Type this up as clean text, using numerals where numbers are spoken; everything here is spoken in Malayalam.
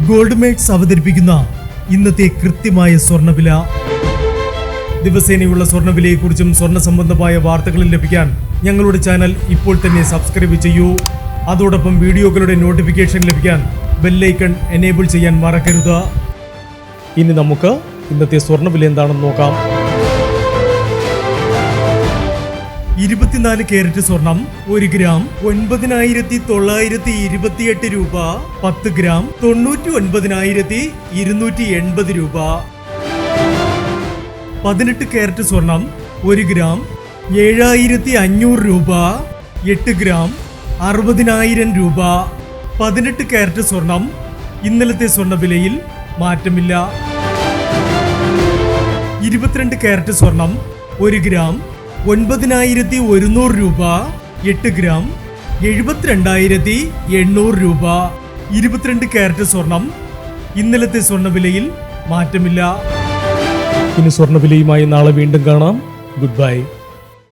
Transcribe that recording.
ഗോൾഡ് മേക്സ് അവതരിപ്പിക്കുന്ന ഇന്നത്തെ കൃത്യമായ സ്വർണ്ണവില. ദിവസേനയുള്ള സ്വർണ്ണവിലയെക്കുറിച്ചും സ്വർണ്ണ സംബന്ധമായ വാർത്തകളും ലഭിക്കാൻ ഞങ്ങളുടെ ചാനൽ ഇപ്പോൾ തന്നെ സബ്സ്ക്രൈബ് ചെയ്യൂ. അതോടൊപ്പം വീഡിയോകളുടെ നോട്ടിഫിക്കേഷൻ ലഭിക്കാൻ ബെല്ലൈക്കൺ എനേബിൾ ചെയ്യാൻ മറക്കരുത്. ഇനി നമുക്ക് ഇന്നത്തെ സ്വർണ്ണവില എന്താണെന്ന് നോക്കാം. 24 കാരറ്റ് സ്വർണം 1 ഗ്രാം 9,928 രൂപ. 10 ഗ്രാം 99,280 രൂപ. 18 കാരറ്റ് സ്വർണം 1 ഗ്രാം 7,500 രൂപ. 8 ഗ്രാം 60,000 രൂപ. 18 കാരറ്റ് സ്വർണം ഇന്നലത്തെ സ്വർണ്ണവിലയിൽ മാറ്റമില്ല. 22 കാരറ്റ് സ്വർണം 1 ഗ്രാം 9,100 രൂപ. 8 ഗ്രാം 72,800 രൂപ. 22 കാരറ്റ് സ്വർണം ഇന്നലത്തെ സ്വർണ്ണവിലയിൽ മാറ്റമില്ല. ഇനി സ്വർണ്ണവിലയുമായി നാളെ വീണ്ടും കാണാം. Good bye.